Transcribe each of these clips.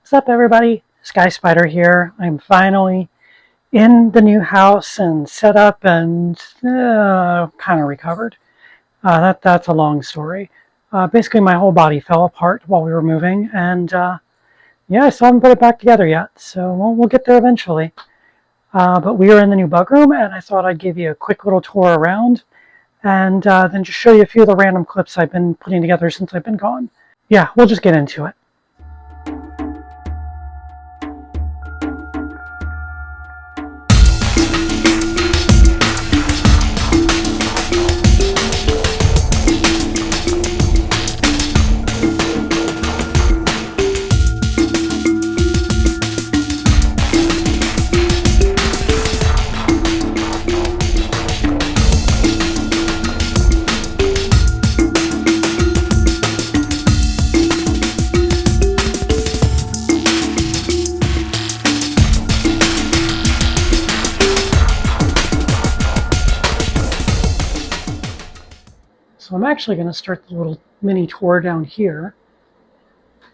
What's up, everybody? Sky Spider here. I'm finally in the new house and set up and kind of recovered. That's a long story. Basically, my whole body fell apart while we were moving, and yeah, I still haven't put it back together yet. So we'll get there eventually. But we are in the new bug room, and I thought I'd give you a quick little tour around, and then just show you a few of the random clips I've been putting together since I've been gone. Yeah, we'll just get into it. So I'm actually going to start the little mini tour down here.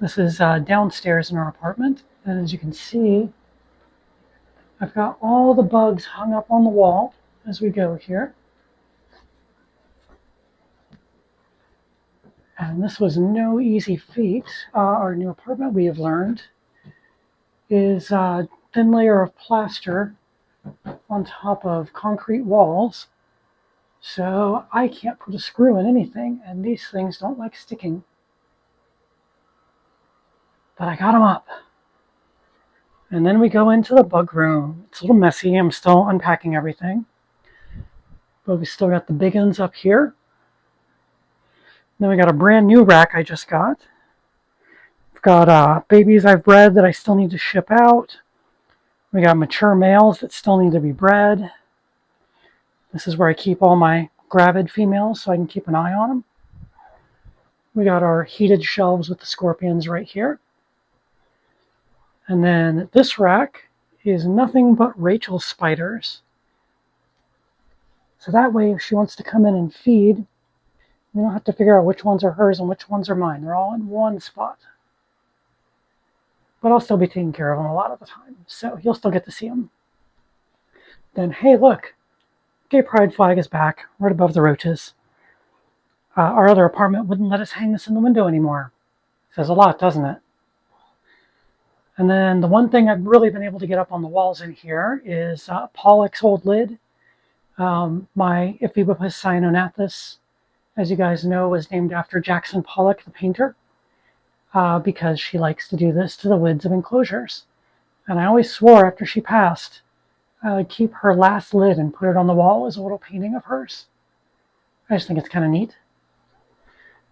This is downstairs in our apartment, and as you can see, I've got all the bugs hung up on the wall as we go here. And this was no easy feat. Our new apartment, we have learned, is a thin layer of plaster on top of concrete walls. So I can't put a screw in anything, and these things don't like sticking. But I got them up. And then we go into the bug room. It's a little messy. I'm still unpacking everything. But we still got the big ones up here. Then we got a brand new rack I just got. We've got babies I've bred that I still need to ship out. We got mature males that still need to be bred. This is where I keep all my gravid females so I can keep an eye on them. We got our heated shelves with the scorpions right here. And then this rack is nothing but Rachel's spiders. So that way, if she wants to come in and feed, we don't have to figure out which ones are hers and which ones are mine. They're all in one spot. But I'll still be taking care of them a lot of the time, so you'll still get to see them. Then, hey, look, Gay Pride flag is back, right above the roaches. Our other apartment wouldn't let us hang this in the window anymore. Says a lot, doesn't it? And then the one thing I've really been able to get up on the walls in here is Pollock's old lid. My Ephebiopus cyanonathus, as you guys know, was named after Jackson Pollock, the painter, because she likes to do this to the lids of enclosures. And I always swore after she passed, I would keep her last lid and put it on the wall as a little painting of hers. I just think it's kind of neat.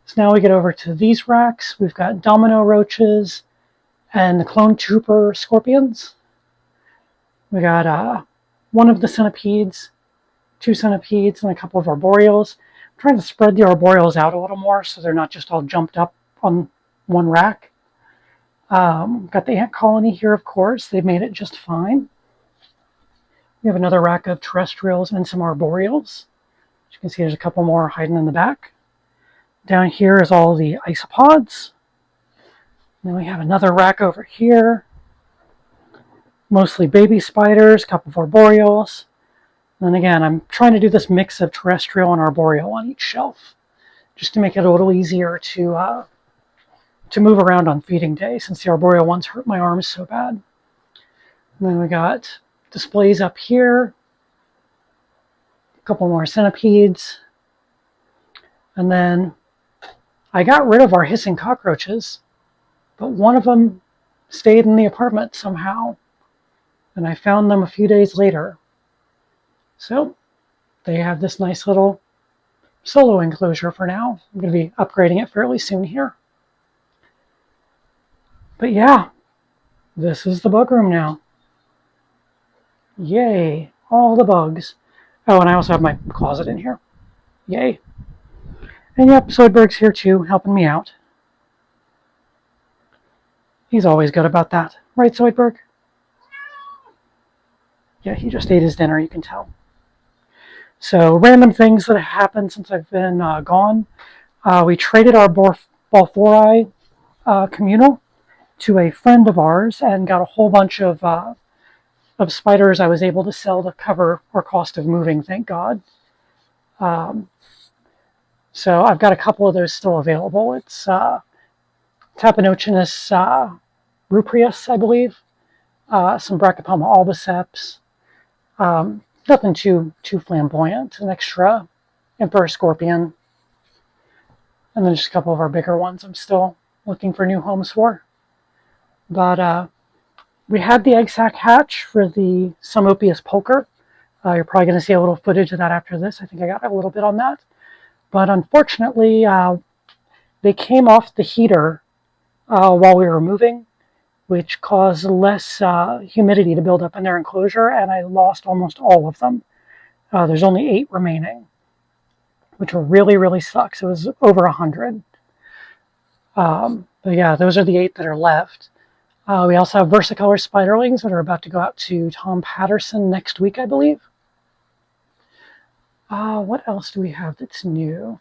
So now we get over to these racks. We've got domino roaches and the clone trooper scorpions. We got one of the centipedes, 2 centipedes, and a couple of arboreals. I'm trying to spread the arboreals out a little more so they're not just all jumped up on one rack. Got the ant colony here, of course. They've made it just fine. We have another rack of terrestrials and some arboreals. As you can see, there's a couple more hiding in the back. Down here is all the isopods. Then we have another rack over here. Mostly baby spiders, a couple of arboreals. And then again, I'm trying to do this mix of terrestrial and arboreal on each shelf, just to make it a little easier to move around on feeding day, since the arboreal ones hurt my arms so bad. And then we got displays up here, a couple more centipedes, and then I got rid of our hissing cockroaches, but one of them stayed in the apartment somehow, and I found them a few days later. So they have this nice little solo enclosure for now. I'm going to be upgrading it fairly soon here. But yeah, this is the bug room now. Yay, all the bugs. Oh, and I also have my closet in here. Yay. And yep, Zoidberg's here too, helping me out. He's always good about that. Right, Zoidberg? Yeah, he just ate his dinner, you can tell. So, random things that have happened since I've been gone. We traded our Balfouri communal to a friend of ours and got a whole bunch of spiders I was able to sell to cover our cost of moving, thank God. So I've got a couple of those still available. It's Tapenochinus rupreus, I believe, some Brachypelma albiceps, nothing too flamboyant, an extra emperor scorpion, and then just a couple of our bigger ones I'm still looking for new homes for. But we had the egg sac hatch for the Psalmopoeus pulcher. You're probably going to see a little footage of that after this. I think I got a little bit on that. But unfortunately, they came off the heater while we were moving, which caused less humidity to build up in their enclosure, and I lost almost all of them. There's only 8 remaining, which really, really sucks. It was over 100. But yeah, those are the 8 that are left. We also have versicolor spiderlings that are about to go out to Tom Patterson next week, I believe. What else do we have that's new?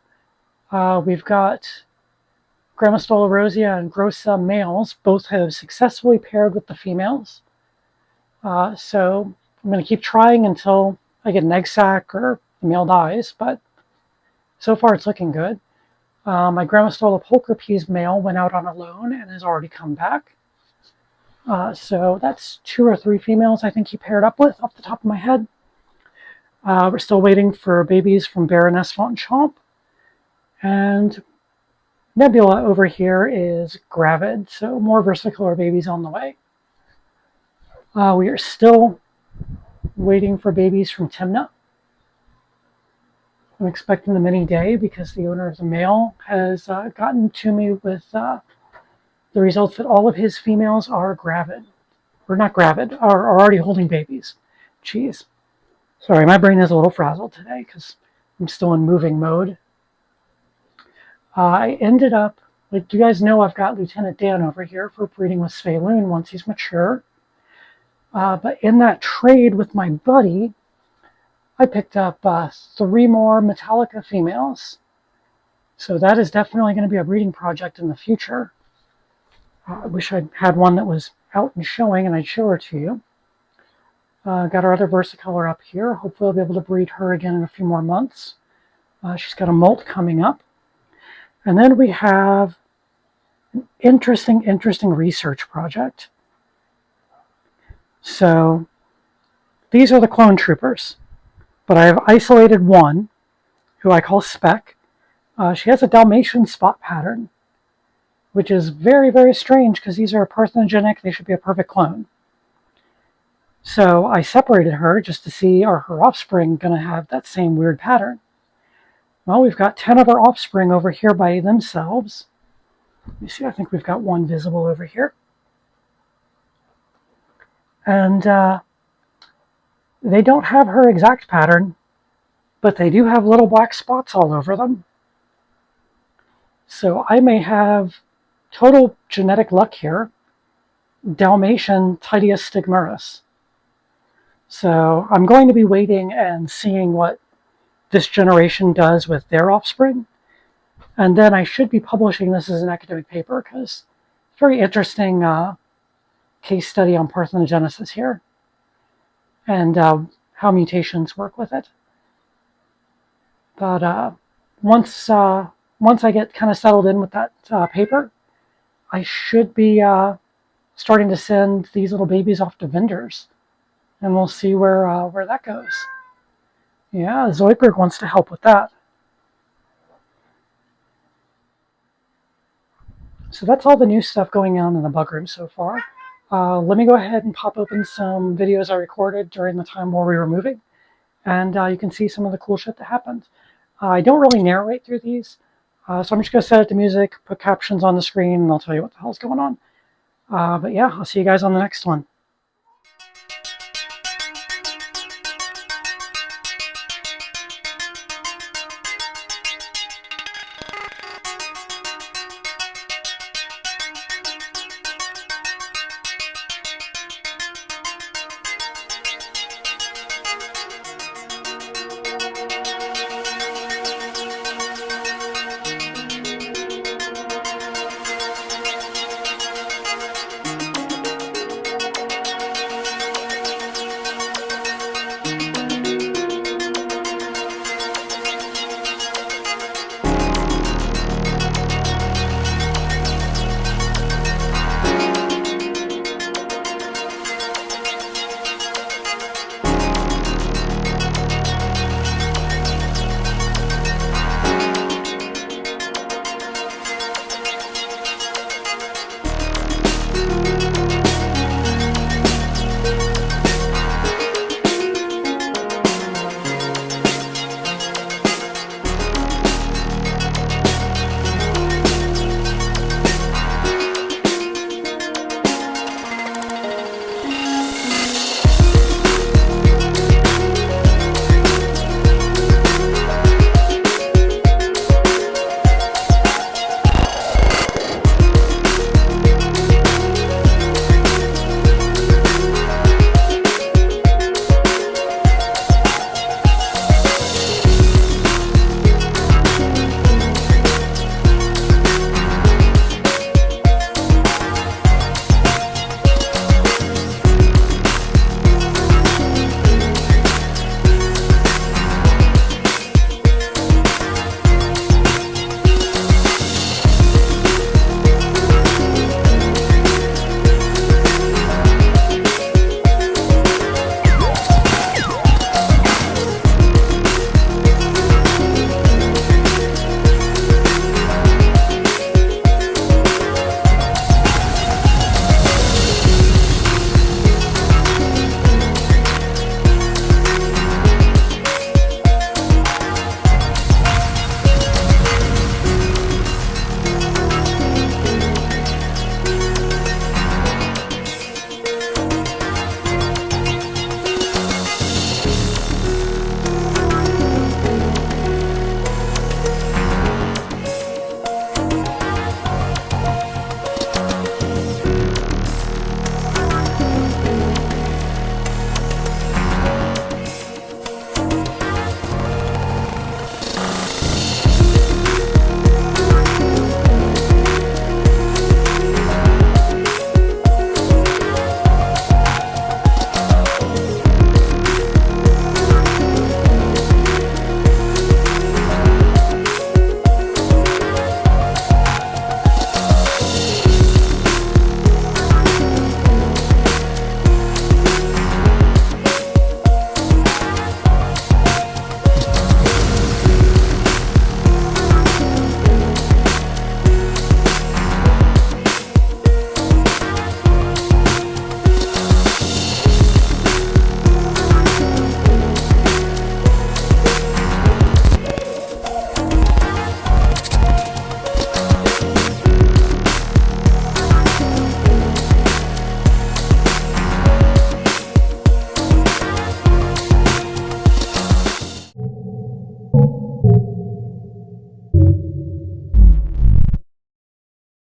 We've got Grammostola rosea and grossa males. Both have successfully paired with the females. So I'm going to keep trying until I get an egg sac or the male dies, but so far it's looking good. My Grammostola pulchripes male went out on a loan and has already come back. So that's 2 or 3 females I think he paired up with off the top of my head. We're still waiting for babies from Baroness von Chomp. And Nebula over here is gravid, so more versicolor babies on the way. We are still waiting for babies from Timna. I'm expecting them any day because the owner of the male has gotten to me with the results that all of his females are gravid. Or not gravid, are already holding babies. Jeez. Sorry, my brain is a little frazzled today because I'm still in moving mode. I ended up, like you guys know, I've got Lieutenant Dan over here for breeding with Svaelun once he's mature. But in that trade with my buddy, I picked up 3 more Metallica females. So that is definitely going to be a breeding project in the future. I wish I'd had one that was out and showing and I'd show her to you. Got our other versicolor up here. Hopefully I'll be able to breed her again in a few more months. She's got a molt coming up. And then we have an interesting research project. So these are the clone troopers, but I have isolated one who I call Spec. She has a Dalmatian spot pattern, which is very, very strange because these are parthenogenic. They should be a perfect clone. So I separated her just to see, are her offspring going to have that same weird pattern? Well, we've got 10 of our offspring over here by themselves. Let me see, I think we've got one visible over here. And they don't have her exact pattern, but they do have little black spots all over them. So I may have total genetic luck here, Dalmatian Titius stigmaris. So I'm going to be waiting and seeing what this generation does with their offspring. And then I should be publishing this as an academic paper because it's a very interesting case study on parthenogenesis here and how mutations work with it. But once I get kind of settled in with that paper, I should be starting to send these little babies off to vendors, and we'll see where that goes. Yeah, Zoidberg wants to help with that. So that's all the new stuff going on in the bug room so far. Let me go ahead and pop open some videos I recorded during the time while we were moving, and you can see some of the cool shit that happened. I don't really narrate through these, so I'm just going to set it to music, put captions on the screen, and I'll tell you what the hell's going on. But yeah, I'll see you guys on the next one.